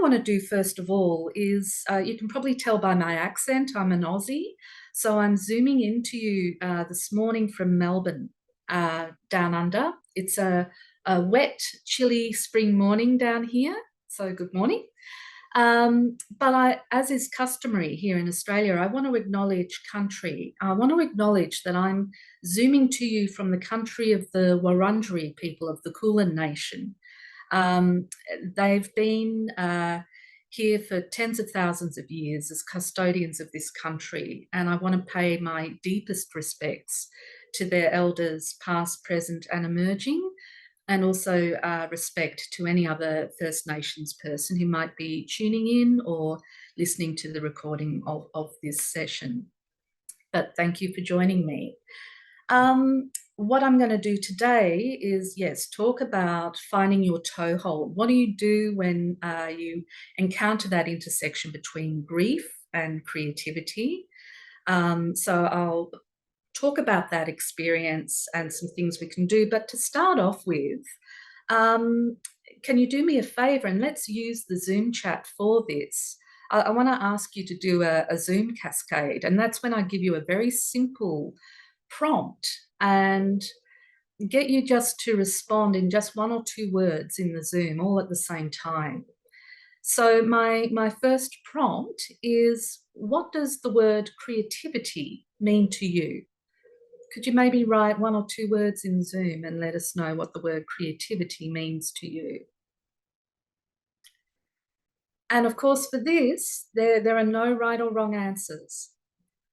want to do first of all is, you can probably tell by my accent, I'm an Aussie. So I'm zooming into you this morning from Melbourne, down under. It's a wet, chilly spring morning down here. So good morning. But as is customary here in Australia, I want to acknowledge country. I want to acknowledge that I'm zooming to you from the country of the Wurundjeri people of the Kulin Nation. They've been here for tens of thousands of years as custodians of this country, and I want to pay my deepest respects to their elders, past, present, and emerging, and also respect to any other First Nations person who might be tuning in or listening to the recording of this session. But thank you for joining me. What I'm going to do today is, yes, talk about finding your toehold. What do you do when you encounter that intersection between grief and creativity? So I'll talk about that experience and some things we can do. But to start off with, can you do me a favor and let's use the Zoom chat for this? I want to ask you to do a Zoom cascade, and that's when I give you a very simple prompt and get you just to respond in just one or two words in the Zoom all at the same time. So my first prompt is, what does the word creativity mean to you? Could you maybe write one or two words in Zoom and let us know what the word creativity means to you? And of course, for this, there are no right or wrong answers,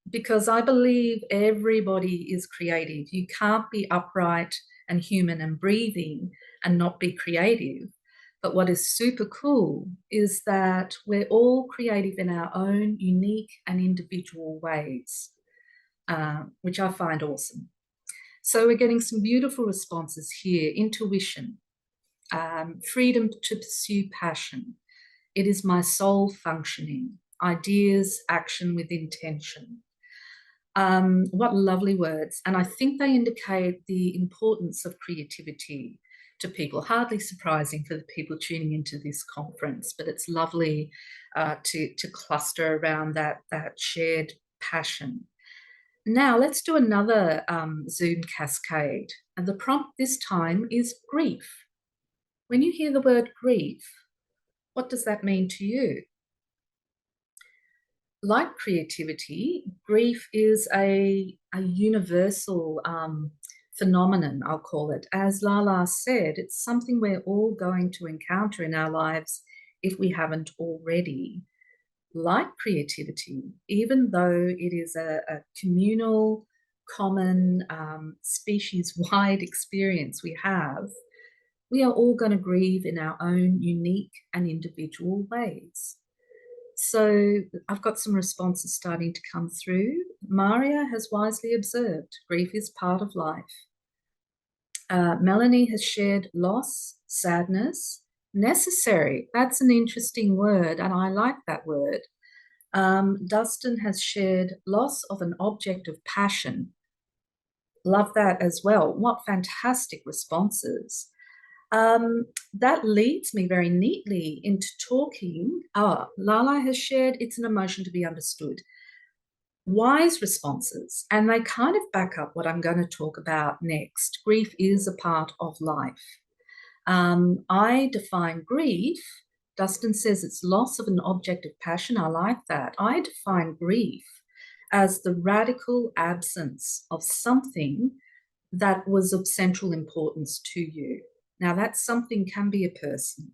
because I believe everybody is creative. You can't be upright and human and breathing and not be creative. But what is super cool is that we're all creative in our own unique and individual ways, which I find awesome. So we're getting some beautiful responses here. Intuition, freedom to pursue passion. It is my soul functioning. Ideas, action with intention. What lovely words. And I think they indicate the importance of creativity to people. Hardly surprising for the people tuning into this conference, but it's lovely to cluster around that shared passion. Now let's do another Zoom cascade. And the prompt this time is grief. When you hear the word grief, what does that mean to you? Like creativity, grief is a universal phenomenon, I'll call it. As Lala said, it's something we're all going to encounter in our lives if we haven't already. Like creativity, even though it is a communal, common, species-wide experience we have, we are all going to grieve in our own unique and individual ways. So I've got some responses starting to come through. Maria has wisely observed, grief is part of life. Melanie has shared loss, sadness, necessary. That's an interesting word, and I like that word. Dustin has shared loss of an object of passion. Love that as well. What fantastic responses. That leads me very neatly into talking. Lala has shared it's an emotion to be understood. Wise responses, and they kind of back up what I'm going to talk about next. Grief is a part of life. I define grief, Dustin says it's loss of an object of passion. I like that. I define grief as the radical absence of something that was of central importance to you. Now, that something can be a person.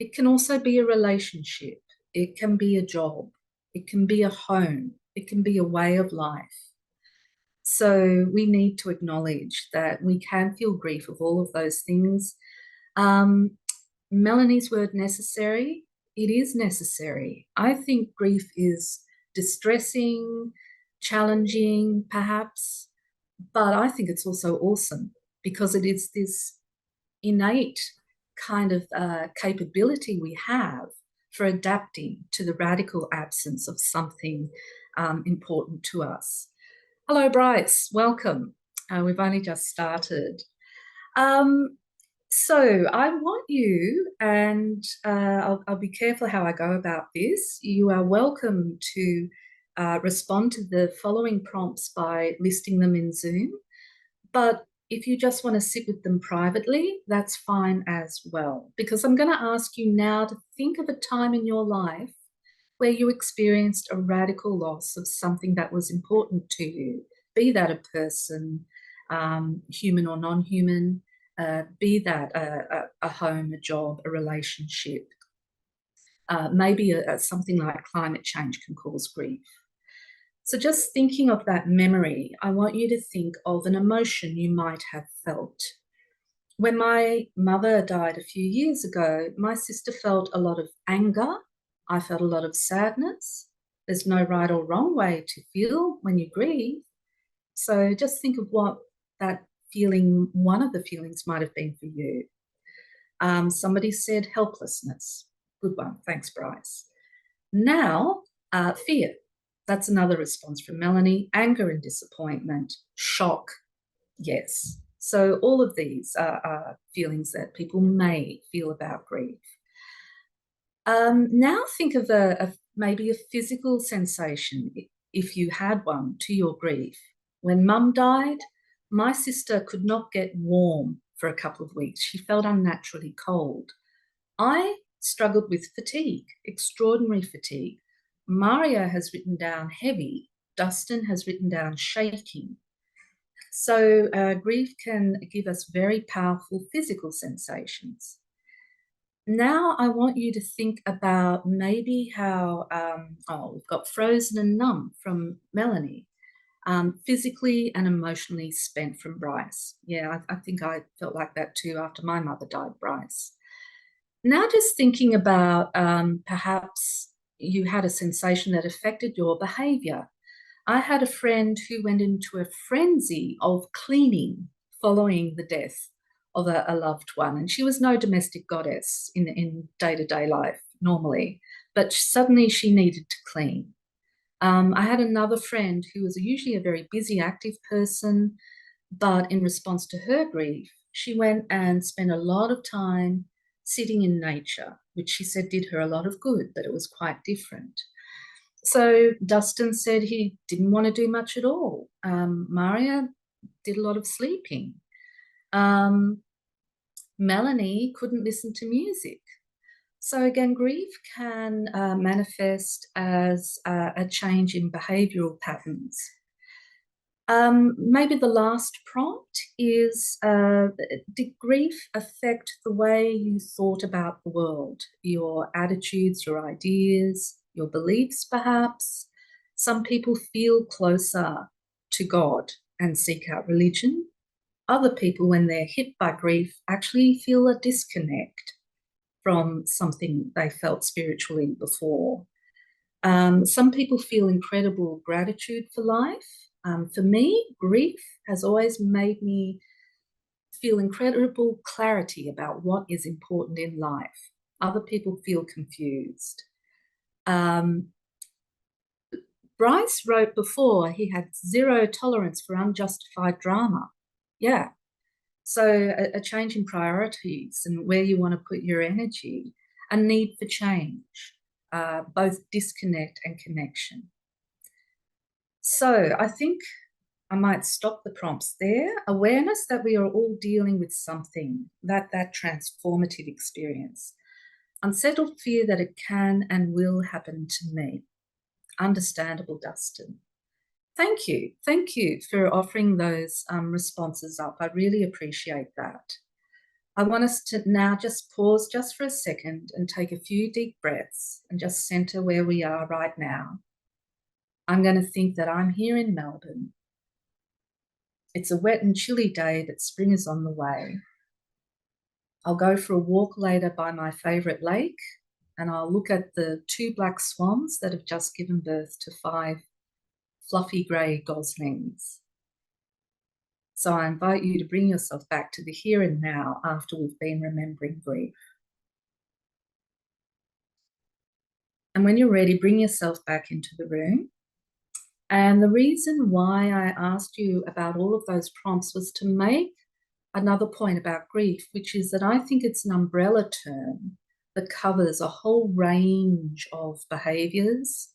It can also be a relationship. It can be a job. It can be a home. It can be a way of life. So we need to acknowledge that we can feel grief of all of those things. Melanie's word necessary, it is necessary. I think grief is distressing, challenging, perhaps, but I think it's also awesome because it is this innate kind of capability we have for adapting to the radical absence of something important to us. Hello, Bryce. Welcome. We've only just started. So I want you, and I'll be careful how I go about this. You are welcome to respond to the following prompts by listing them in Zoom. But if you just want to sit with them privately, that's fine as well. Because I'm going to ask you now to think of a time in your life where you experienced a radical loss of something that was important to you, be that a person, human or non-human, be that a home, a job, a relationship. Maybe something like climate change can cause grief. So just thinking of that memory, I want you to think of an emotion you might have felt. When my mother died a few years ago, my sister felt a lot of anger. I felt a lot of sadness. There's no right or wrong way to feel when you grieve. So just think of what that feeling, one of the feelings might have been for you. Somebody said helplessness. Good one. Thanks, Bryce. Now, fear. That's another response from Melanie. Anger and disappointment, shock. Yes. So all of these are feelings that people may feel about grief. Now think of maybe a physical sensation, if you had one, to your grief. When Mum died, my sister could not get warm for a couple of weeks. She felt unnaturally cold. I struggled with fatigue, extraordinary fatigue. Maria has written down heavy. Dustin has written down shaking. So grief can give us very powerful physical sensations. Now I want you to think about maybe how, we've got frozen and numb from Melanie, physically and emotionally spent from Bryce. Yeah, I think I felt like that too after my mother died, Bryce. Now just thinking about perhaps you had a sensation that affected your behavior. I had a friend who went into a frenzy of cleaning following the death of a loved one. And she was no domestic goddess in day-to-day life normally, but suddenly she needed to clean. I had another friend who was usually a very busy, active person, but in response to her grief, she went and spent a lot of time sitting in nature, which she said did her a lot of good, but it was quite different. So Dustin said he didn't want to do much at all. Maria did a lot of sleeping. Melanie couldn't listen to music. So again, grief can manifest as a change in behavioural patterns. Maybe the last prompt is, did grief affect the way you thought about the world, your attitudes, your ideas, your beliefs perhaps? Some people feel closer to God and seek out religion. Other people, when they're hit by grief, actually feel a disconnect from something they felt spiritually before. Some people feel incredible gratitude for life. For me, grief has always made me feel incredible clarity about what is important in life. Other people feel confused. Bryce wrote before he had zero tolerance for unjustified drama. Yeah. So a change in priorities and where you want to put your energy, a need for change, both disconnect and connection. So I think I might stop the prompts there. Awareness that we are all dealing with something, that transformative experience. Unsettled fear that it can and will happen to me. Understandable, Dustin. Thank you. Thank you for offering those responses up. I really appreciate that. I want us to now just pause just for a second and take a few deep breaths and just center where we are right now. I'm going to think that I'm here in Melbourne. It's a wet and chilly day, but spring is on the way. I'll go for a walk later by my favourite lake, and I'll look at the 2 black swans that have just given birth to 5 fluffy grey goslings. So I invite you to bring yourself back to the here and now after we've been remembering grief. And when you're ready, bring yourself back into the room. And the reason why I asked you about all of those prompts was to make another point about grief, which is that I think it's an umbrella term that covers a whole range of behaviours,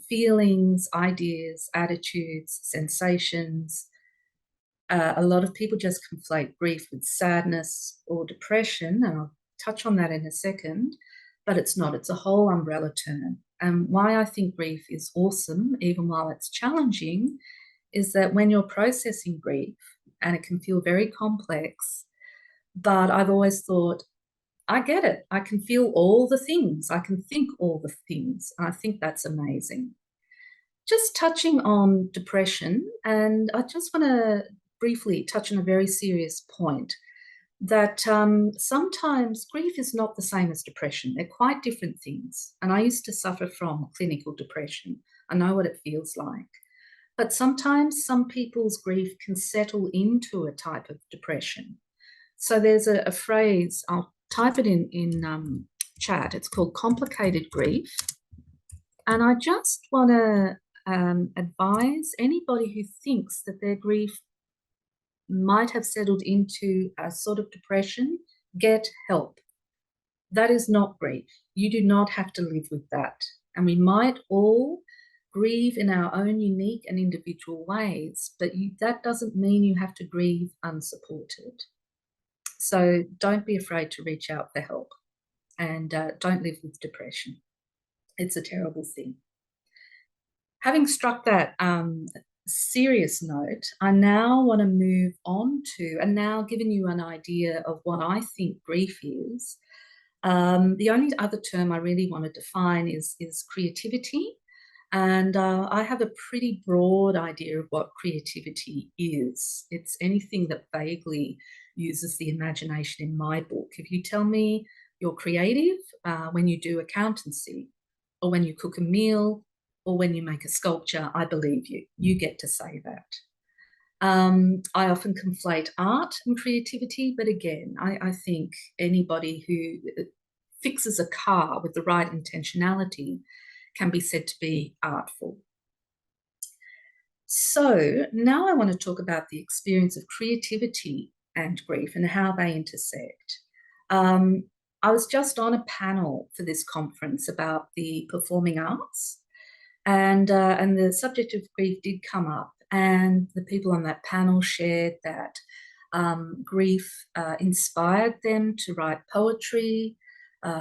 feelings, ideas, attitudes, sensations. A lot of people just conflate grief with sadness or depression, and I'll touch on that in a second, but it's not. It's a whole umbrella term. And why I think grief is awesome, even while it's challenging, is that when you're processing grief, and it can feel very complex, but I've always thought, I get it. I can feel all the things. I can think all the things. And I think that's amazing. Just touching on depression, and I just want to briefly touch on a very serious point that sometimes grief is not the same as depression. They're quite different things. And I used to suffer from clinical depression. I know what it feels like. But sometimes some people's grief can settle into a type of depression. So there's a phrase, I'll type it in chat. It's called complicated grief. And I just want to advise anybody who thinks that their grief might have settled into a sort of depression, get help. That is not grief. You do not have to live with that. And we might all grieve in our own unique and individual ways, but that doesn't mean you have to grieve unsupported. So don't be afraid to reach out for help, and don't live with depression. It's a terrible thing. Having struck that serious note, I now want to move on to, and now given you an idea of what I think grief is, the only other term I really want to define is creativity. And I have a pretty broad idea of what creativity is. It's anything that vaguely uses the imagination in my book. If you tell me you're creative when you do accountancy, or when you cook a meal, or when you make a sculpture, I believe you. You get to say that. I often conflate art and creativity, but again, I think anybody who fixes a car with the right intentionality can be said to be artful. So now I want to talk about the experience of creativity and grief and how they intersect. I was just on a panel for this conference about the performing arts, and the subject of grief did come up, and the people on that panel shared that grief inspired them to write poetry.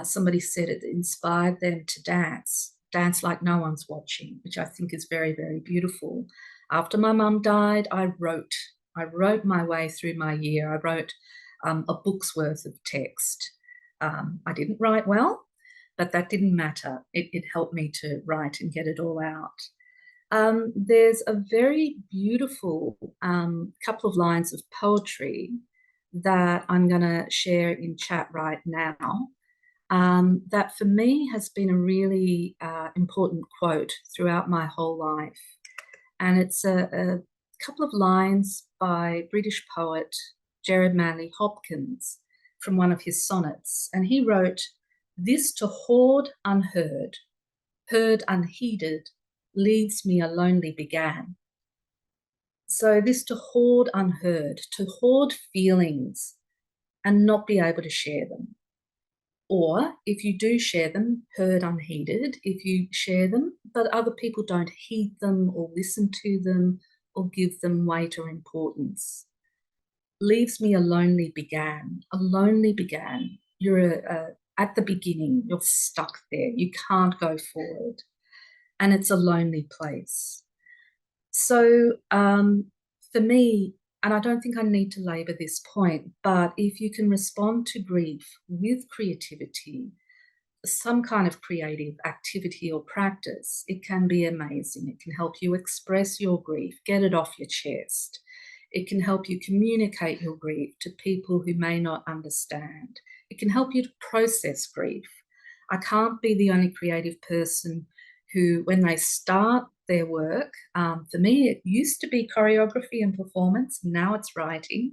Somebody said it inspired them to dance like no one's watching, which I think is very, very beautiful. After my mum died, I wrote my way through my year. I wrote a book's worth of text. I didn't write well, but that didn't matter. It helped me to write and get it all out. There's a very beautiful couple of lines of poetry that I'm going to share in chat right now. That for me has been a really important quote throughout my whole life. And it's a couple of lines by British poet Gerard Manley Hopkins from one of his sonnets. And he wrote, "This to hoard unheard, heard unheeded, leaves me a lonely began." So this to hoard unheard, to hoard feelings and not be able to share them. Or if you do share them, heard unheeded, if you share them, but other people don't heed them or listen to them or give them weight or importance. Leaves me a lonely began. A lonely began. You're at the beginning, you're stuck there, you can't go forward. And it's a lonely place. So for me, and I don't think I need to labour this point, but if you can respond to grief with creativity, some kind of creative activity or practice, it can be amazing. It can help you express your grief, get it off your chest. It can help you communicate your grief to people who may not understand. It can help you to process grief. I can't be the only creative person who, when they start their work, for me, it used to be choreography and performance, now it's writing.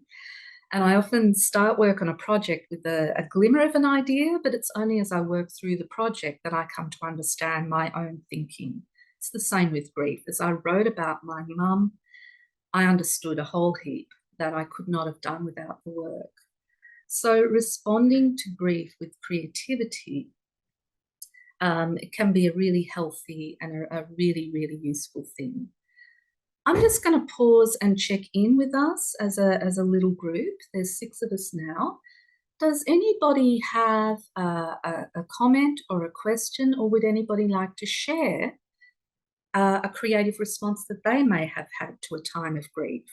And I often start work on a project with a glimmer of an idea, but it's only as I work through the project that I come to understand my own thinking. It's the same with grief. As I wrote about my mum, I understood a whole heap. that I could not have done without the work. So responding to grief with creativity, it can be a really healthy and a really, really useful thing. I'm just going to pause and check in with us as a little group. There's 6 of us now. Does anybody have a comment or a question, or would anybody like to share a creative response that they may have had to a time of grief?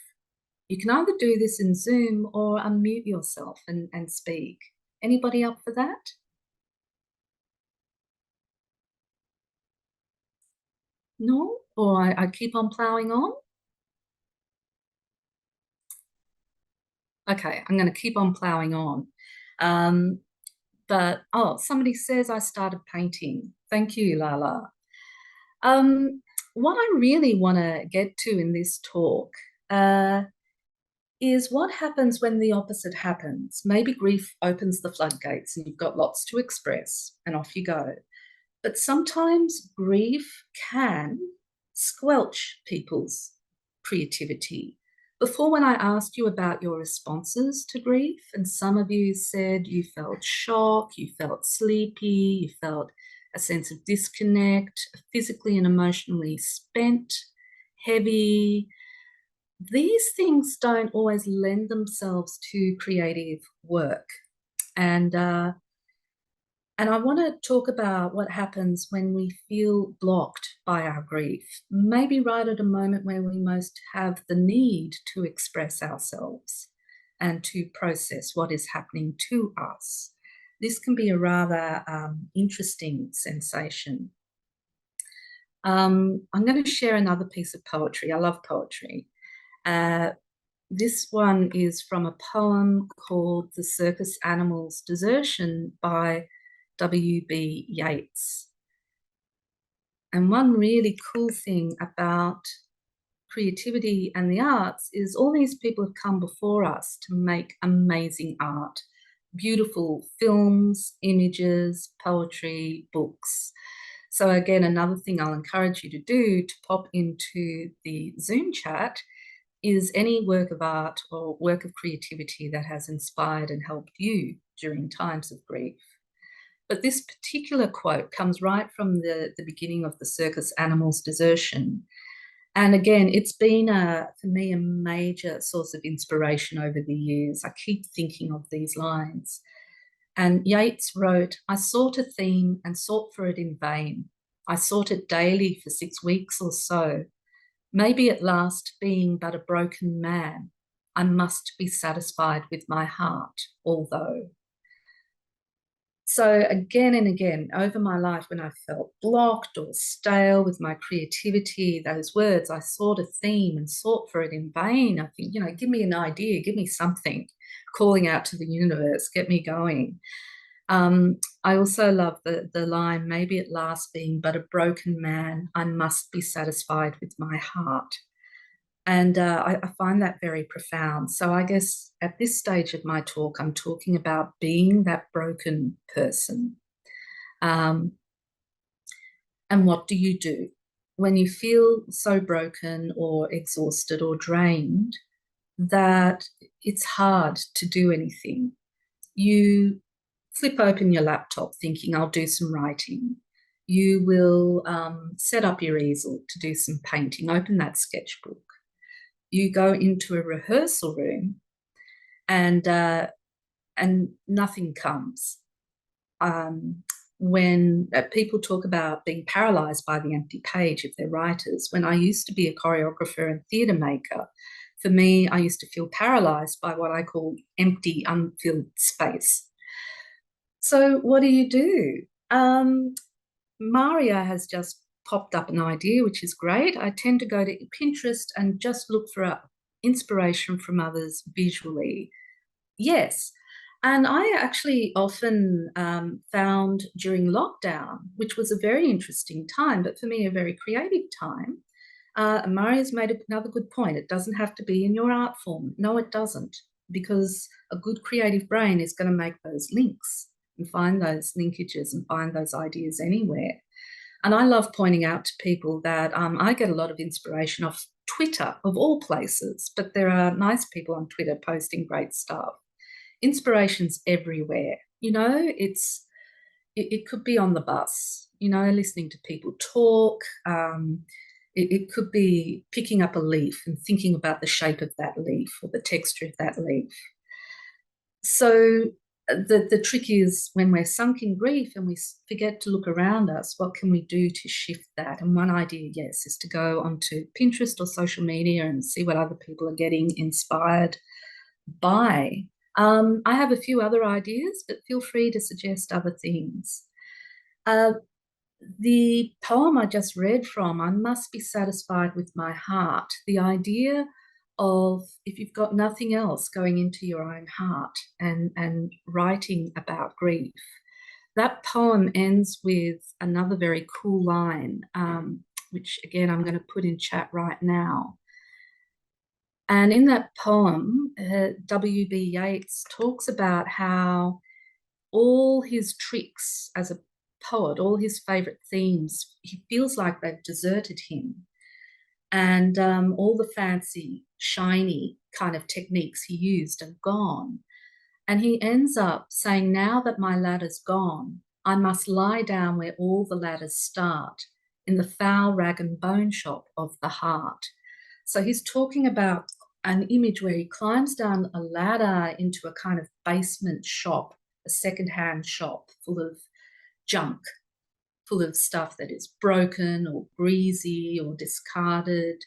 You can either do this in Zoom or unmute yourself and speak. Anybody up for that? No? Or I keep on ploughing on? Okay, I'm going to keep on ploughing on. But, oh, somebody says I started painting. Thank you, Lala. What I really want to get to in this talk is what happens when the opposite happens. Maybe grief opens the floodgates and you've got lots to express and off you go. But sometimes grief can squelch people's creativity. Before, when I asked you about your responses to grief, and some of you said you felt shock, you felt sleepy, you felt a sense of disconnect, physically and emotionally spent, heavy. These things don't always lend themselves to creative work. And I want to talk about what happens when we feel blocked by our grief, maybe right at a moment where we most have the need to express ourselves and to process what is happening to us. This can be a rather interesting sensation. I'm going to share another piece of poetry. I love poetry. This one is from a poem called The Circus Animal's Desertion by W.B. Yeats. And one really cool thing about creativity and the arts is all these people have come before us to make amazing art, beautiful films, images, poetry, books. So again, another thing I'll encourage you to do, to pop into the Zoom chat, is any work of art or work of creativity that has inspired and helped you during times of grief. But this particular quote comes right from the beginning of The Circus Animal's Desertion. And again, it's been, for me, a major source of inspiration over the years. I keep thinking of these lines. And Yeats wrote, "I sought a theme and sought for it in vain. I sought it daily for 6 weeks or so. Maybe at last, being but a broken man, I must be satisfied with my heart, although." So again and again, over my life, when I felt blocked or stale with my creativity, those words, I sought a theme and sought for it in vain. I think, give me an idea, give me something, calling out to the universe, get me going. I also love the line, "Maybe at last, being but a broken man, I must be satisfied with my heart." And I find that very profound. So I guess at this stage of my talk, I'm talking about being that broken person. And what do you do when you feel so broken or exhausted or drained that it's hard to do anything? You flip open your laptop thinking, "I'll do some writing." You will set up your easel to do some painting, open that sketchbook. You go into a rehearsal room and nothing comes. When people talk about being paralyzed by the empty page if they're writers, when I used to be a choreographer and theatre maker, for me, I used to feel paralyzed by what I call empty, unfilled space. So what do? Maria has just popped up an idea, which is great. I tend to go to Pinterest and just look for inspiration from others visually. Yes. And I actually often found during lockdown, which was a very interesting time, but for me, a very creative time. Maria's made another good point. It doesn't have to be in your art form. No, it doesn't, because a good creative brain is going to make those links and find those linkages and find those ideas anywhere. And I love pointing out to people that I get a lot of inspiration off Twitter, of all places, but there are nice people on Twitter posting great stuff. Inspiration's everywhere. It could be on the bus, listening to people talk. It could be picking up a leaf and thinking about the shape of that leaf or the texture of that leaf. So the trick is when we're sunk in grief and we forget to look around us, what can we do to shift that? And one idea, yes, is to go onto Pinterest or social media and see what other people are getting inspired by. I have a few other ideas, but feel free to suggest other things. The poem I just read from, I must be satisfied with my heart. The idea of, if you've got nothing else, going into your own heart and writing about grief. That poem ends with another very cool line, which again I'm going to put in chat right now. And in that poem, W.B. Yeats talks about how all his tricks as a poet, all his favourite themes, he feels like they've deserted him. And all the fancy, shiny kind of techniques he used are gone. And he ends up saying, now that my ladder's gone, I must lie down where all the ladders start, in the foul rag and bone shop of the heart. So he's talking about an image where he climbs down a ladder into a kind of basement shop, a secondhand shop full of junk, full of stuff that is broken or greasy or discarded.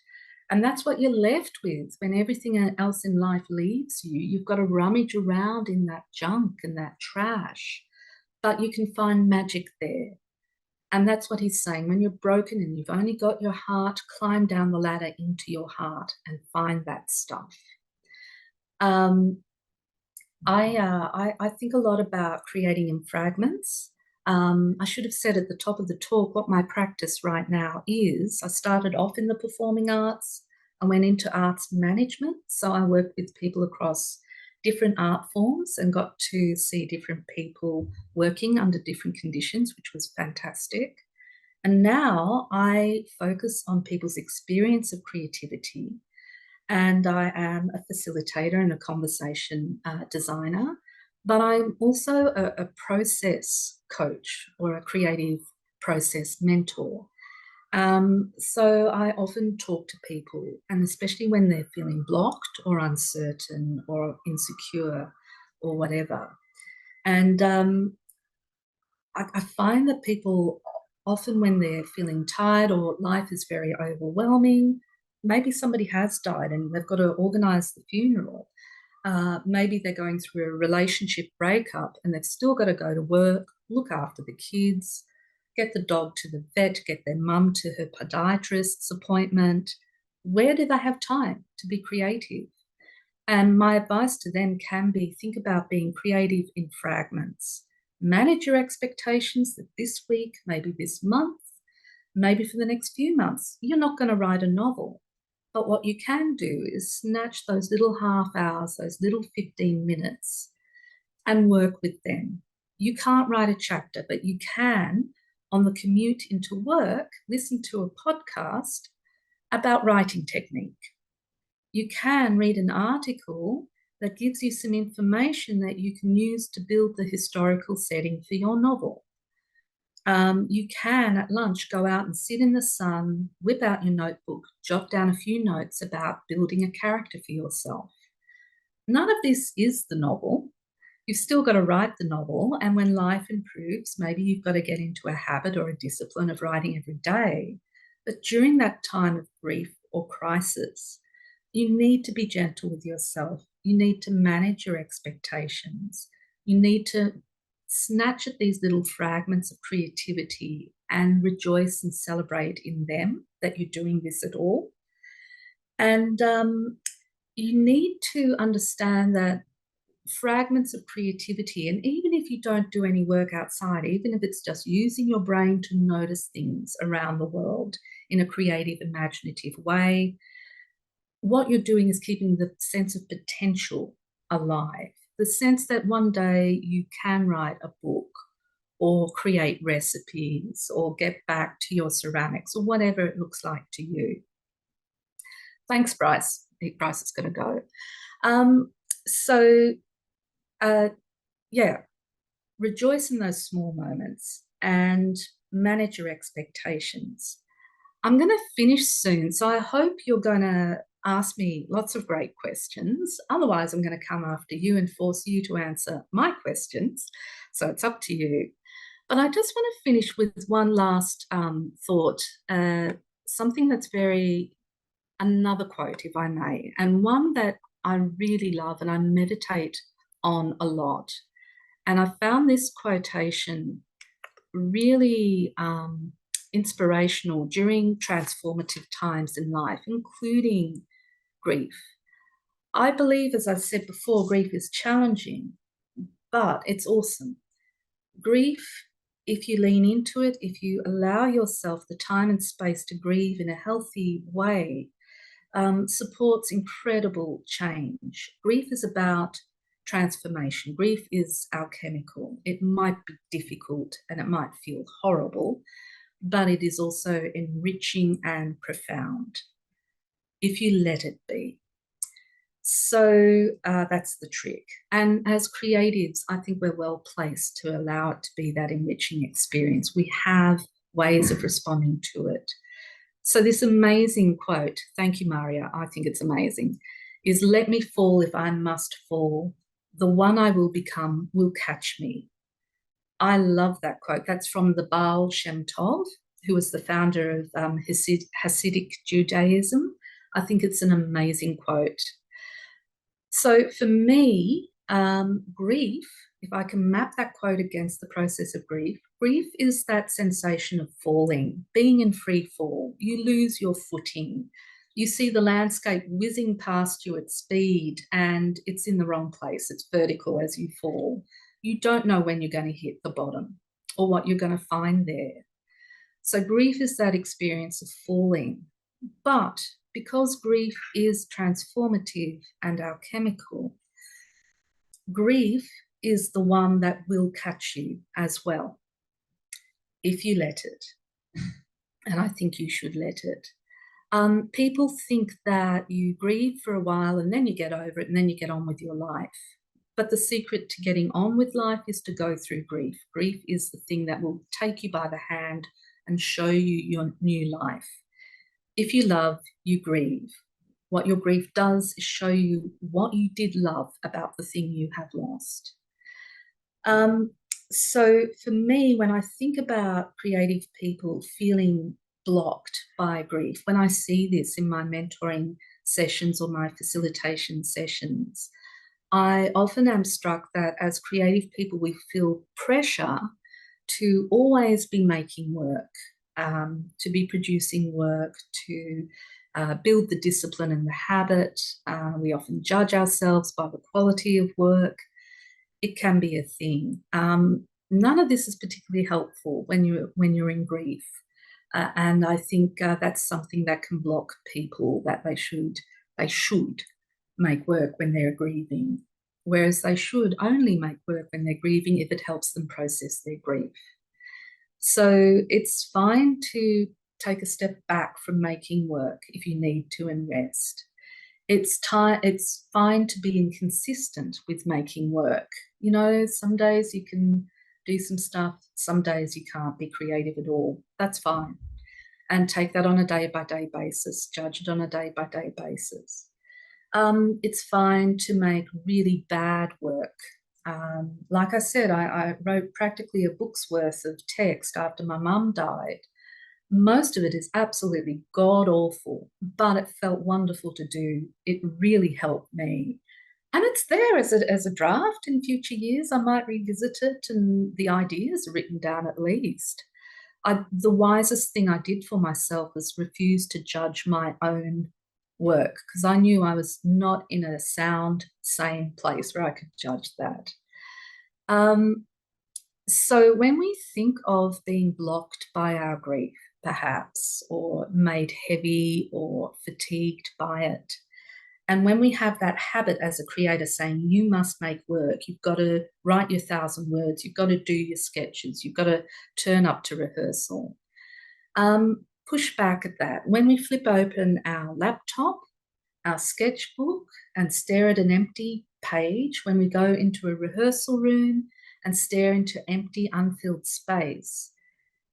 And that's what you're left with when everything else in life leaves you. You've got to rummage around in that junk and that trash, but you can find magic there. And that's what he's saying. When you're broken and you've only got your heart, climb down the ladder into your heart and find that stuff. I think a lot about creating in fragments. I should have said at the top of the talk what my practice right now is. I started off in the performing arts. I went into arts management. So I worked with people across different art forms and got to see different people working under different conditions, which was fantastic. And now I focus on people's experience of creativity. And I am a facilitator and a conversation designer, but I'm also a process coach or a creative process mentor. So I often talk to people, and especially when they're feeling blocked or uncertain or insecure or whatever. And I find that people often, when they're feeling tired or life is very overwhelming, maybe somebody has died and they've got to organise the funeral. Maybe they're going through a relationship breakup and they've still got to go to work, look after the kids, get the dog to the vet, get their mum to her podiatrist's appointment. Where do they have time to be creative? And my advice to them can be, think about being creative in fragments. Manage your expectations that this week, maybe this month, maybe for the next few months, you're not going to write a novel. But what you can do is snatch those little half hours, those little 15 minutes, and work with them. You can't write a chapter, but you can, on the commute into work, listen to a podcast about writing technique. You can read an article that gives you some information that you can use to build the historical setting for your novel. You can, at lunch, go out and sit in the sun, whip out your notebook, jot down a few notes about building a character for yourself. None of this is the novel. You've still got to write the novel, and when life improves, maybe you've got to get into a habit or a discipline of writing every day. But during that time of grief or crisis, you need to be gentle with yourself. You need to manage your expectations. You need to snatch at these little fragments of creativity and rejoice and celebrate in them that you're doing this at all. And you need to understand that fragments of creativity, and even if you don't do any work outside, even if it's just using your brain to notice things around the world in a creative, imaginative way, what you're doing is keeping the sense of potential alive, the sense that one day you can write a book or create recipes or get back to your ceramics or whatever it looks like to you. Thanks, Bryce. I think Bryce is going to go. Um, so, uh, yeah, rejoice in those small moments and manage your expectations. I'm going to finish soon, so I hope you're going to ask me lots of great questions. Otherwise, I'm going to come after you and force you to answer my questions. So it's up to you. But I just want to finish with one last thought, something that's another quote, if I may, and one that I really love and I meditate on a lot. And I found this quotation really inspirational during transformative times in life, including grief. I believe, as I said before, grief is challenging, but it's awesome. Grief, if you lean into it, if you allow yourself the time and space to grieve in a healthy way, supports incredible change. Grief is about transformation. Grief is alchemical. It might be difficult and it might feel horrible, but it is also enriching and profound if you let it be. So that's the trick. And as creatives, I think we're well placed to allow it to be that enriching experience. We have ways of responding to it. So this amazing quote, thank you, Maria, I think it's amazing, is let me fall if I must fall. The one I will become will catch me. I love that quote. That's from the Baal Shem Tov, who was the founder of Hasidic Judaism. I think it's an amazing quote. So for me, grief, if I can map that quote against the process of grief, grief is that sensation of falling, being in free fall. You lose your footing. You see the landscape whizzing past you at speed and it's in the wrong place. It's vertical as you fall. You don't know when you're going to hit the bottom or what you're going to find there. So grief is that experience of falling. But because grief is transformative and alchemical, grief is the one that will catch you as well, if you let it. And I think you should let it. People think that you grieve for a while and then you get over it and then you get on with your life. But the secret to getting on with life is to go through grief. Grief is the thing that will take you by the hand and show you your new life. If you love, you grieve. What your grief does is show you what you did love about the thing you have lost. So for me, when I think about creative people feeling blocked by grief, when I see this in my mentoring sessions or my facilitation sessions, I often am struck that as creative people, we feel pressure to always be making work, to be producing work, to build the discipline and the habit. We often judge ourselves by the quality of work. It can be a thing. None of this is particularly helpful when you're in grief, and I think that's something that can block people that they should make work when they're grieving, whereas they should only make work when they're grieving if it helps them process their grief. So it's fine to take a step back from making work if you need to and rest. It's fine to be inconsistent with making work. You know, some days you can do some stuff, some days you can't be creative at all. That's fine. And take that on a day-by-day basis, judge it on a day-by-day basis. It's fine to make really bad work. Like I said, I wrote practically a book's worth of text after my mum died. Most of it is absolutely god awful, but it felt wonderful to do. It really helped me. And it's there as a draft in future years. I might revisit it and the ideas are written down at least. The wisest thing I did for myself was refuse to judge my own work because I knew I was not in a sound, sane place where I could judge that. So when we think of being blocked by our grief, perhaps, or made heavy or fatigued by it, and when we have that habit as a creator saying, you must make work, you've got to write your 1,000 words, you've got to do your sketches, you've got to turn up to rehearsal, push back at that. When we flip open our laptop our sketchbook and stare at an empty page when we go into a rehearsal room and stare into empty, unfilled space.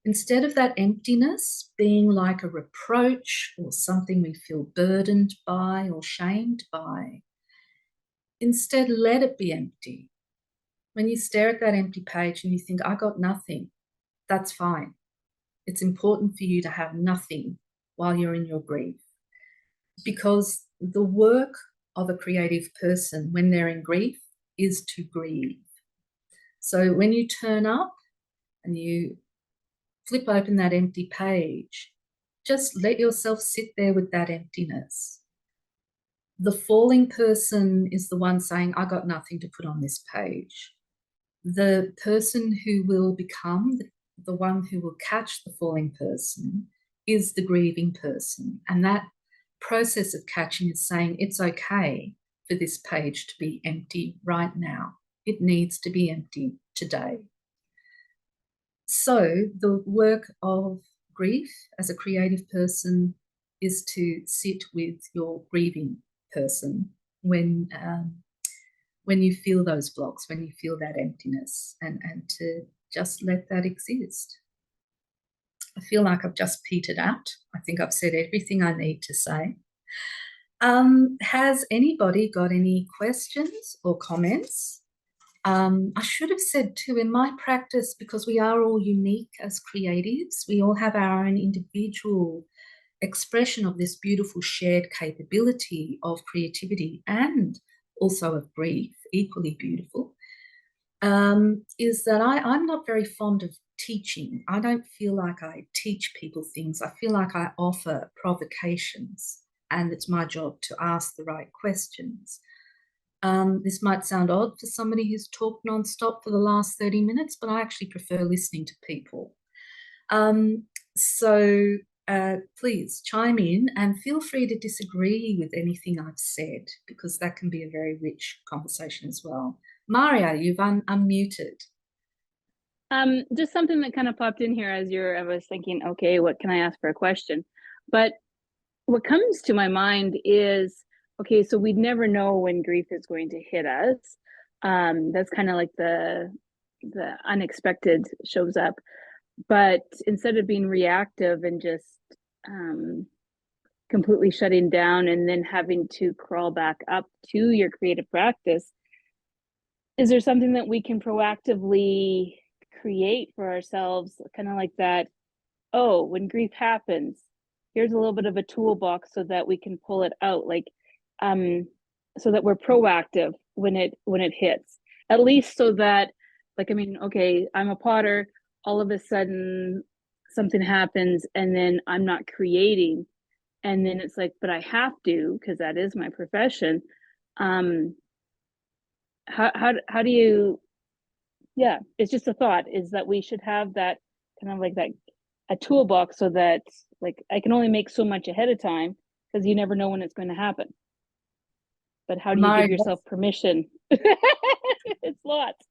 Instead of that emptiness being like a reproach or something we feel burdened by or shamed by, instead let it be empty. When you stare at that empty page and you think, I got nothing, that's fine. It's important for you to have nothing while you're in your grief, because the work of a creative person when they're in grief is to grieve. So when you turn up and you flip open that empty page, just let yourself sit there with that emptiness. The falling person is the one saying, I got nothing to put on this page. The person who will become the one who will catch the falling person is the grieving person. And that process of catching is saying, it's okay for this page to be empty right now. It needs to be empty today. So the work of grief as a creative person is to sit with your grieving person when you feel those blocks, when you feel that emptiness, and to just let that exist. I feel like I've just petered out. I think I've said everything I need to say. Has anybody got any questions or comments? I should have said too, in my practice, because we are all unique as creatives, we all have our own individual expression of this beautiful shared capability of creativity and also of grief, equally beautiful, is that I'm not very fond of teaching. I don't feel like I teach people things. I feel like I offer provocations, and it's my job to ask the right questions. This might sound odd for somebody who's talked nonstop for the last 30 minutes, but I actually prefer listening to people. So please chime in and feel free to disagree with anything I've said, because that can be a very rich conversation as well. Maria, you've unmuted. Just something that kind of popped in here as I was thinking, okay, what can I ask for a question? But what comes to my mind is, okay, so we'd never know when grief is going to hit us. That's kind of like the unexpected shows up. But instead of being reactive and just completely shutting down and then having to crawl back up to your creative practice, is there something that we can proactively create for ourselves, kind of like that, oh, when grief happens, here's a little bit of a toolbox so that we can pull it out, like so that we're proactive when it hits, at least, so that, like, I mean, okay, I'm a potter, all of a sudden something happens and then I'm not creating, and then it's like, but I have to, because that is my profession. How do you, yeah, it's just a thought, is that we should have that kind of like that, a toolbox, so that, like, I can only make so much ahead of time, because you never know when it's going to happen. But how do you give yourself permission? It's lots.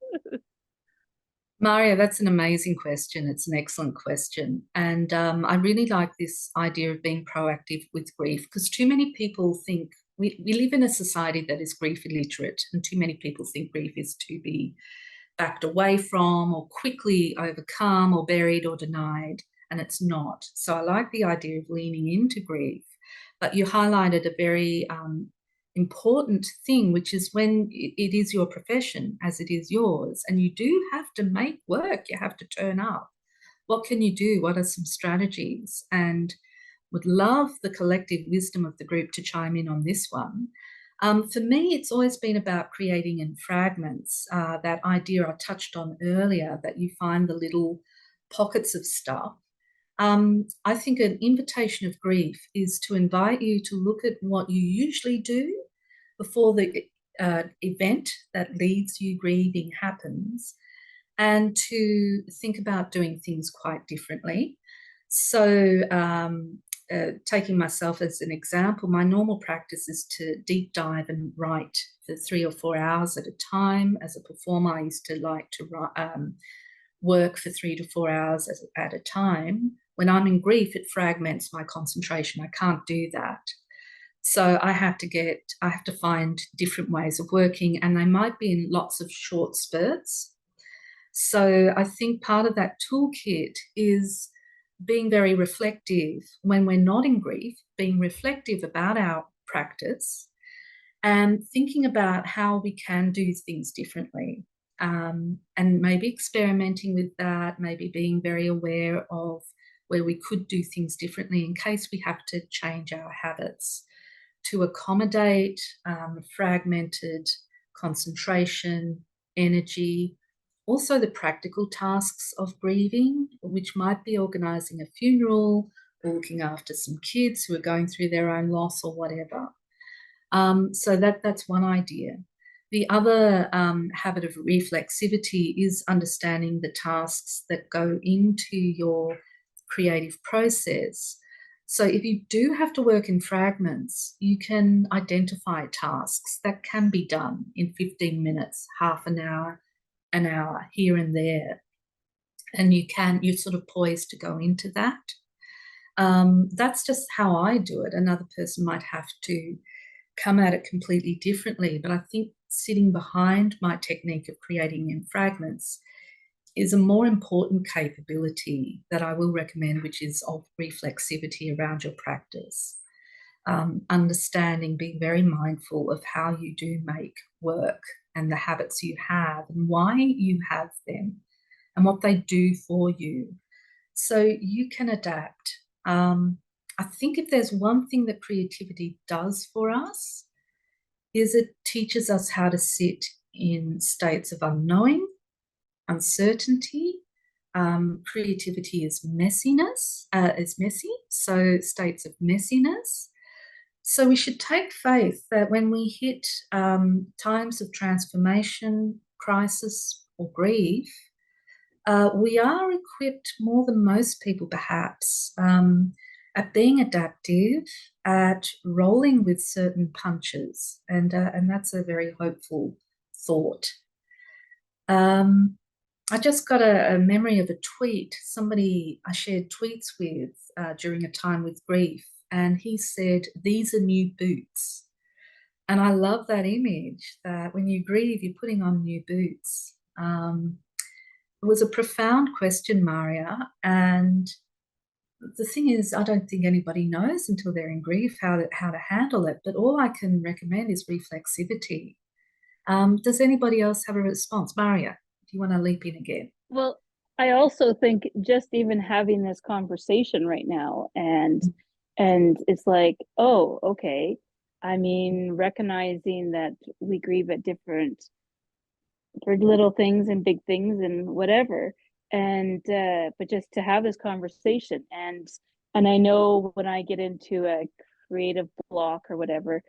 Maria, that's an amazing question. It's an excellent question. And I really like this idea of being proactive with grief, because too many people think, we live in a society that is grief illiterate, and too many people think grief is to be backed away from or quickly overcome or buried or denied, and it's not. So I like the idea of leaning into grief, but you highlighted a very important thing, which is when it is your profession as it is yours, and you do have to make work, you have to turn up. What can you do? What are some strategies? And would love the collective wisdom of the group to chime in on this one. For me, it's always been about creating in fragments, that idea I touched on earlier, that you find the little pockets of stuff. I think an invitation of grief is to invite you to look at what you usually do before the event that leads you grieving happens, and to think about doing things quite differently. So taking myself as an example, my normal practice is to deep dive and write for 3 or 4 hours at a time. As a performer, I used to like to work for 3 to 4 hours at a time. When I'm in grief, it fragments my concentration. I can't do that. So I have to find different ways of working, and they might be in lots of short spurts. So I think part of that toolkit is being very reflective when we're not in grief, being reflective about our practice and thinking about how we can do things differently. And maybe experimenting with that, maybe being very aware of where we could do things differently in case we have to change our habits to accommodate fragmented concentration, energy, also the practical tasks of grieving, which might be organising a funeral or looking after some kids who are going through their own loss or whatever. So that's one idea. The other habit of reflexivity is understanding the tasks that go into your creative process. So if you do have to work in fragments, you can identify tasks that can be done in 15 minutes, half an hour, here and there. And you're sort of poised to go into that. That's just how I do it. Another person might have to come at it completely differently. But I think sitting behind my technique of creating in fragments is a more important capability that I will recommend, which is of reflexivity around your practice. Understanding, being very mindful of how you do make work and the habits you have and why you have them and what they do for you. So you can adapt. I think if there's one thing that creativity does for us, is it teaches us how to sit in states of unknowing, uncertainty. Creativity is messiness, is messy, so states of messiness. So we should take faith that when we hit times of transformation, crisis, or grief, we are equipped more than most people, perhaps, at being adaptive, at rolling with certain punches, and that's a very hopeful thought. I just got a memory of a tweet. Somebody I shared tweets with during a time with grief, and he said, "These are new boots." And I love that image that when you grieve, you're putting on new boots. It was a profound question, Maria, and the thing is, I don't think anybody knows until they're in grief how to handle it. But all I can recommend is reflexivity. Does anybody else have a response? Maria, if you want to leap in again. Well, I also think just even having this conversation right now and it's like, oh, okay. I mean, recognizing that we grieve at different for little things and big things and whatever. And but just to have this conversation and I know when I get into a creative block or whatever,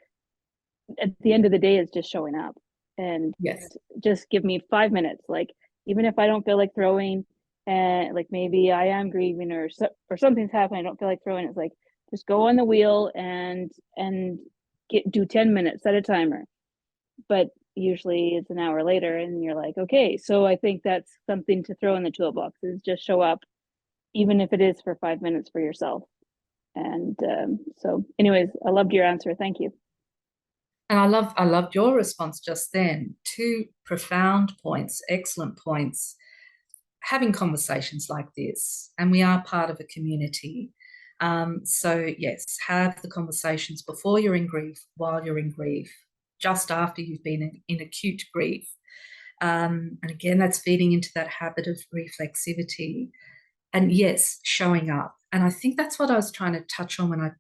at the end of the day, it's just showing up and Yes. just give me 5 minutes. Like, even if I don't feel like throwing, and like maybe I am grieving or something's happening, I don't feel like throwing. It's like just go on the wheel and do 10 minutes, set a timer. But usually it's an hour later, and you're like, okay. So I think that's something to throw in the toolbox is just show up, even if it is for 5 minutes for yourself. And so, anyways, I loved your answer. Thank you. And I loved your response just then. Two profound points, excellent points. Having conversations like this, and we are part of a community. So yes, have the conversations before you're in grief, while you're in grief, just after you've been in acute grief. And again, that's feeding into that habit of reflexivity. And yes, showing up. And I think that's what I was trying to touch on when I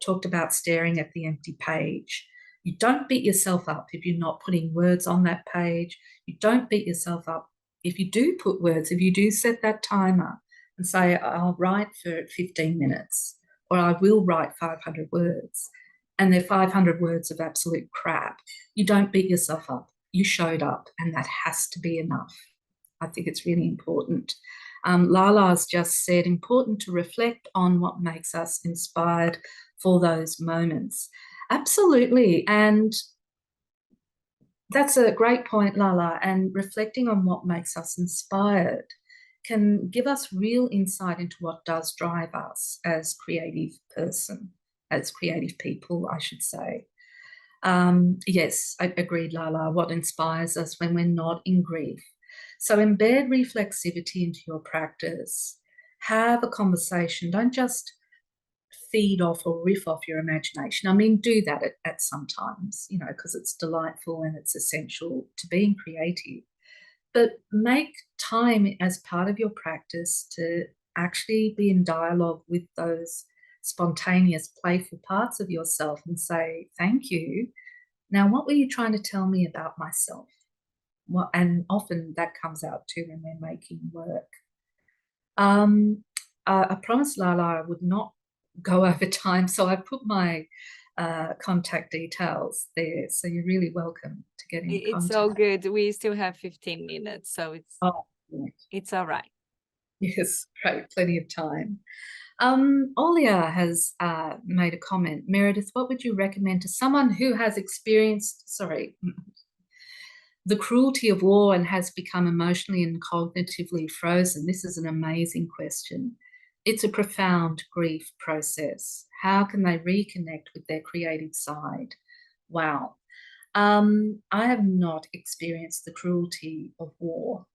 talked about staring at the empty page. You don't beat yourself up if you're not putting words on that page. You don't beat yourself up if you do put words, if you do set that timer and say, I'll write for 15 minutes or I will write 500 words, and they're 500 words of absolute crap. You don't beat yourself up. You showed up, and that has to be enough. I think it's really important. Lala's just said, important to reflect on what makes us inspired for those moments. Absolutely. And that's a great point, Lala. And reflecting on what makes us inspired can give us real insight into what does drive us as creative person. as creative people, I should say. Yes, I agreed, Lala. What inspires us when we're not in grief? So embed reflexivity into your practice. Have a conversation. Don't just feed off or riff off your imagination. I mean, do that at some times, you know, because it's delightful and it's essential to being creative. But make time as part of your practice to actually be in dialogue with those spontaneous, playful parts of yourself and say, thank you. Now, what were you trying to tell me about myself? What, and often that comes out too when we're making work. Um, I promised Lala I would not go over time, so I put my contact details there. So you're really welcome to get in It's contact. all good. We still have 15 minutes, so Oh, it's all right. yes, great, plenty of time. Olia has made a comment. Meredith, what would you recommend to someone who has experienced, the cruelty of war and has become emotionally and cognitively frozen? This is an amazing question. It's a profound grief process. How can they reconnect with their creative side? Wow. I have not experienced the cruelty of war.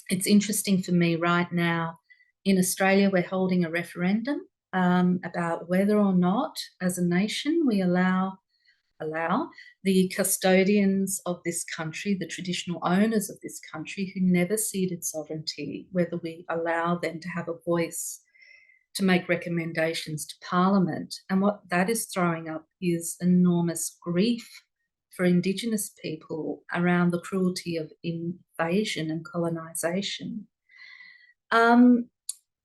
It's interesting for me right now. In Australia, we're holding a referendum about whether or not, as a nation, we allow the custodians of this country, the traditional owners of this country who never ceded sovereignty, whether we allow them to have a voice to make recommendations to Parliament. And what that is throwing up is enormous grief for Indigenous people around the cruelty of invasion and colonisation.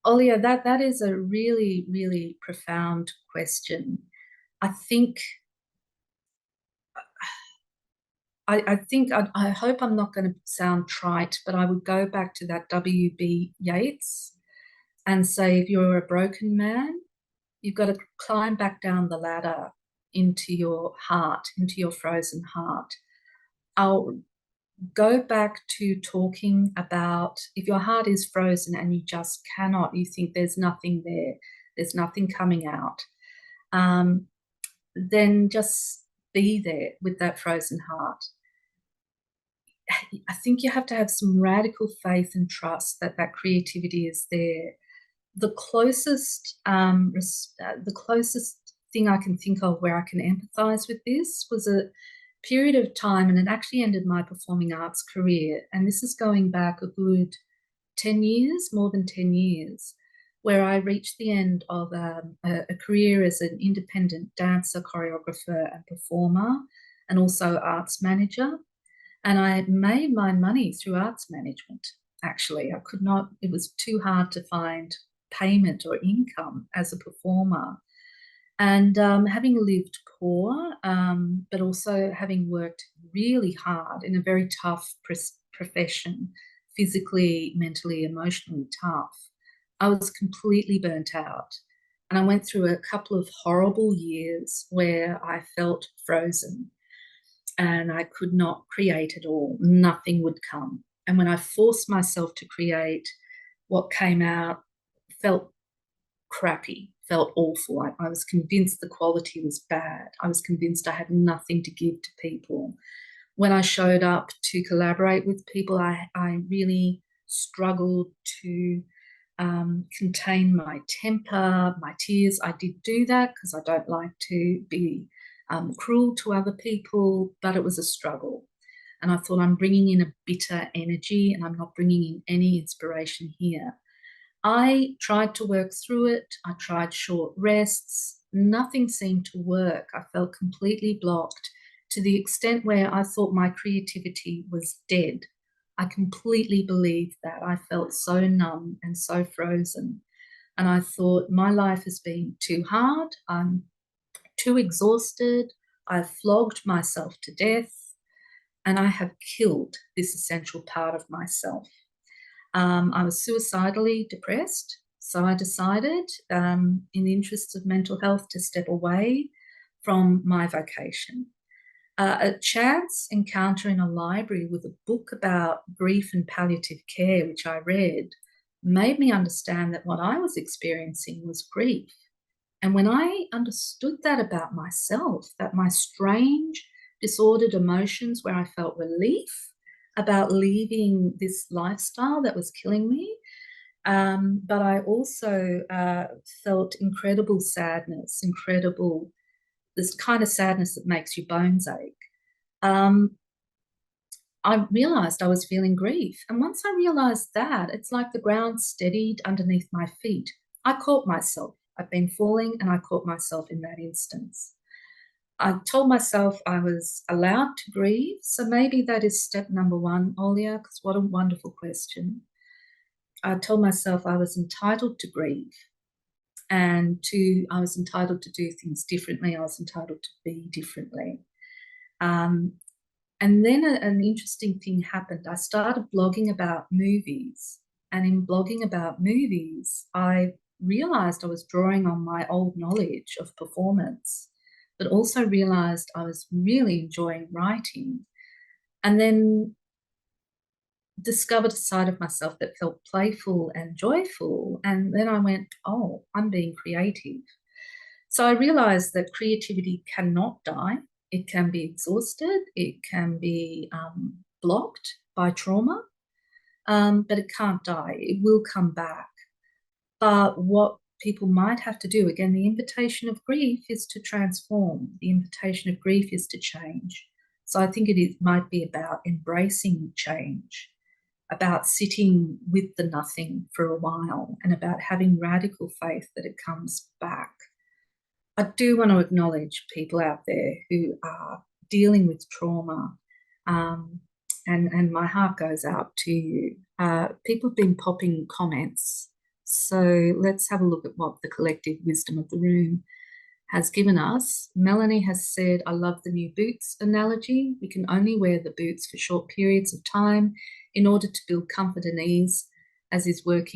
Olia, that is a really, really profound question. I think I hope I'm not going to sound trite, but I would go back to that W.B. Yeats and say, if you're a broken man, you've got to climb back down the ladder into your heart, into your frozen heart. I'll go back to talking about if your heart is frozen and you just cannot, you think there's nothing there, there's nothing coming out, then just be there with that frozen heart. I think you have to have some radical faith and trust that that creativity is there. The closest thing I can think of where I can empathize with this was a period of time, and it actually ended my performing arts career. And this is going back a good 10 years, more than 10 years, where I reached the end of a career as an independent dancer, choreographer, and performer, and also arts manager. And I made my money through arts management, actually. I could not, it was too hard to find payment or income as a performer. And having lived poor, but also having worked really hard in a very tough profession, physically, mentally, emotionally tough, I was completely burnt out. And I went through a couple of horrible years where I felt frozen and I could not create at all. Nothing would come. And when I forced myself to create, what came out felt crappy, felt awful. I was convinced the quality was bad. I was convinced I had nothing to give to people. When I showed up to collaborate with people, I really struggled to contain my temper, my tears. I did do that because I don't like to be cruel to other people, but it was a struggle. And I thought, I'm bringing in a bitter energy and I'm not bringing in any inspiration here. I tried to work through it. I tried short rests. Nothing seemed to work. I felt completely blocked to the extent where I thought my creativity was dead. I completely believed that. I felt so numb and so frozen. And I thought, my life has been too hard. I'm too exhausted. I've flogged myself to death. And I have killed this essential part of myself. I was suicidally depressed. So I decided, in the interests of mental health, to step away from my vocation. A chance encounter in a library with a book about grief and palliative care, which I read, made me understand that what I was experiencing was grief. And when I understood that about myself, that my strange, disordered emotions where I felt relief about leaving this lifestyle that was killing me, but I also felt incredible sadness, this kind of sadness that makes your bones ache. I realized I was feeling grief. And once I realized that, it's like the ground steadied underneath my feet. I caught myself. I've been falling and I caught myself in that instance. I told myself I was allowed to grieve. So maybe that is step number one, Olia, because what a wonderful question. I told myself I was entitled to grieve, and two, I was entitled to do things differently. I was entitled to be differently. And then an interesting thing happened. I started blogging about movies. And in blogging about movies, I realized I was drawing on my old knowledge of performance, but also realized I was really enjoying writing. And then discovered a side of myself that felt playful and joyful. And then I went, oh, I'm being creative. So I realized that creativity cannot die. It can be exhausted. It can be blocked by trauma, but it can't die. It will come back. But what people might have to do, again, the invitation of grief is to transform. The invitation of grief is to change. So I think might be about embracing change, about sitting with the nothing for a while, and about having radical faith that it comes back. I do want to acknowledge people out there who are dealing with trauma, and my heart goes out to you. People have been popping comments, so let's have a look at what the collective wisdom of the room has given us. Melanie has said, I love the new boots analogy. We can only wear the boots for short periods of time in order to build comfort and ease, as is with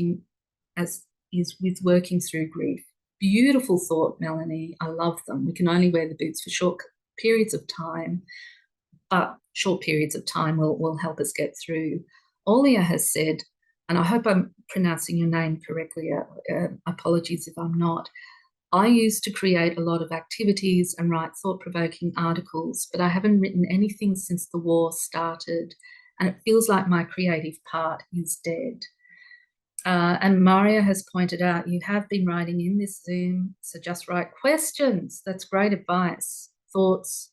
working through grief. Beautiful thought, Melanie. I love them. We can only wear the boots for short periods of time, but short periods of time will help us get through. Olia has said, and I hope I'm pronouncing your name correctly, apologies if I'm not, I used to create a lot of activities and write thought-provoking articles, but I haven't written anything since the war started, and it feels like my creative part is dead. And Maria has pointed out, you have been writing in this Zoom, so just write questions. That's great advice. Thoughts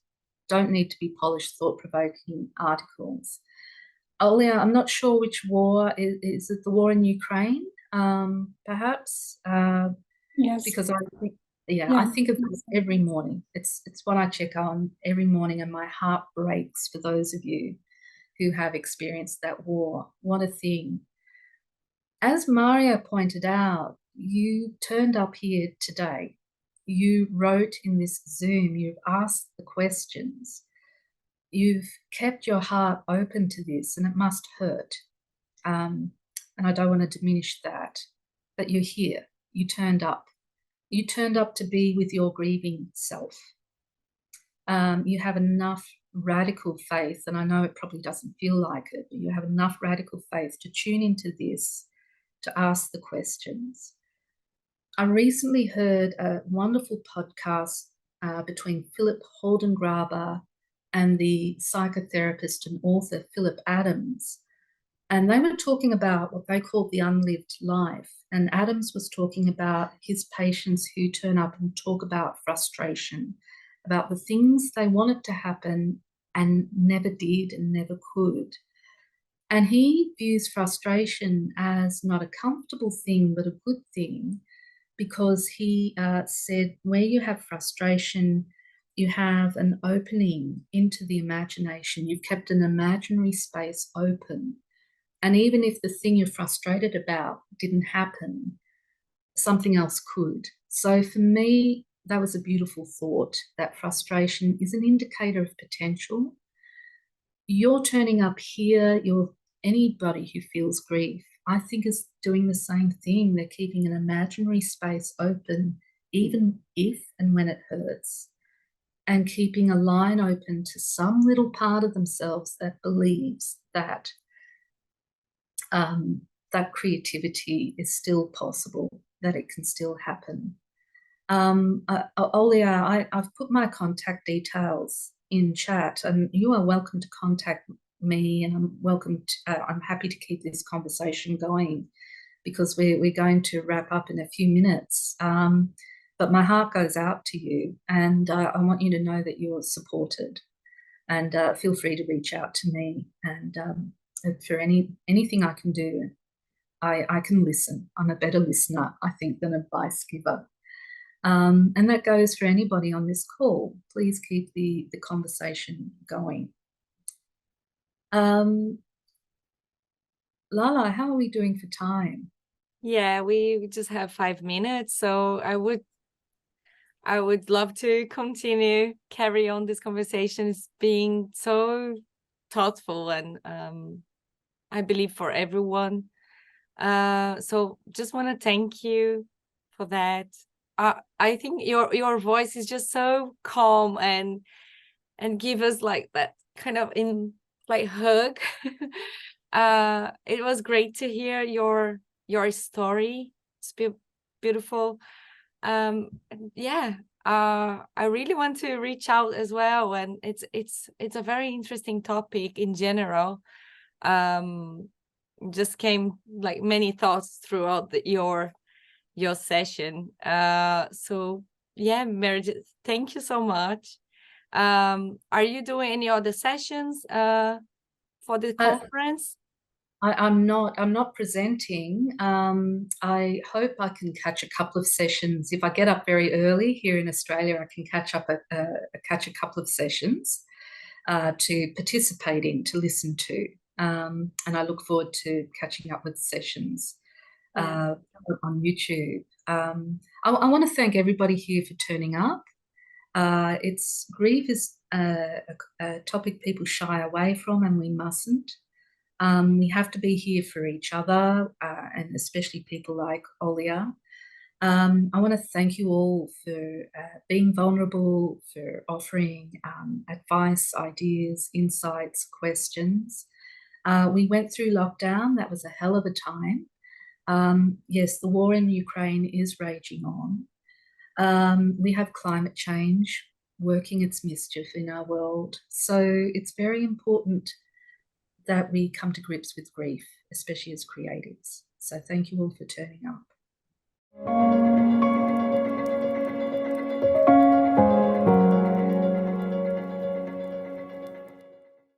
don't need to be polished, thought-provoking articles. Olia, I'm not sure which war. Is it the war in Ukraine, perhaps? Yes. Because I think, I think of this every morning. It's what I check on every morning, and my heart breaks for those of you who have experienced that war. What a thing. As Maria pointed out, you turned up here today. You wrote in this Zoom, you've asked the questions. You've kept your heart open to this, and it must hurt. And I don't want to diminish that, but you're here. You turned up. You turned up to be with your grieving self. You have enough radical faith, and I know it probably doesn't feel like it, but you have enough radical faith to tune into this, to ask the questions. I recently heard a wonderful podcast between Philip Holdengraber and the psychotherapist and author Philip Adams. And they were talking about what they called the unlived life. And Adams was talking about his patients who turn up and talk about frustration, about the things they wanted to happen and never did and never could. And he views frustration as not a comfortable thing, but a good thing, because he said where you have frustration, you have an opening into the imagination. You've kept an imaginary space open. And even if the thing you're frustrated about didn't happen, something else could. So for me, that was a beautiful thought, that frustration is an indicator of potential. You're turning up here, anybody who feels grief, I think, is doing the same thing. They're keeping an imaginary space open, even if and when it hurts, and keeping a line open to some little part of themselves that believes that that creativity is still possible, that it can still happen. Olia, I've put my contact details in chat, and you are welcome to contact me, and I'm happy to keep this conversation going because we're going to wrap up in a few minutes. But my heart goes out to you, and I want you to know that you're supported. And feel free to reach out to me, and for anything I can do, I can listen. I'm a better listener, I think, than advice giver. And that goes for anybody on this call. Please keep the conversation going. Lala, how are we doing for time? Yeah, we just have 5 minutes, so I would love to continue, carry on this conversation. It's being so thoughtful and I believe for everyone. So just want to thank you for that. I think your voice is just so calm and give us like that kind of hug. It was great to hear your story. It's beautiful. And yeah, I really want to reach out as well, and it's a very interesting topic in general. Just came like many thoughts throughout your session. So yeah, Meredith, thank you so much. Are you doing any other sessions for the conference? I'm not presenting. I hope I can catch a couple of sessions. If I get up very early here in Australia, I can catch a couple of sessions to participate in, to listen to. And I look forward to catching up with sessions on YouTube. I want to thank everybody here for turning up. Grief is a topic people shy away from, and we mustn't. We have to be here for each other, and especially people like Olia. I want to thank you all for being vulnerable, for offering advice, ideas, insights, questions. We went through lockdown. That was a hell of a time. Yes, the war in Ukraine is raging on. We have climate change working its mischief in our world. So it's very important that we come to grips with grief, especially as creatives. So thank you all for turning up.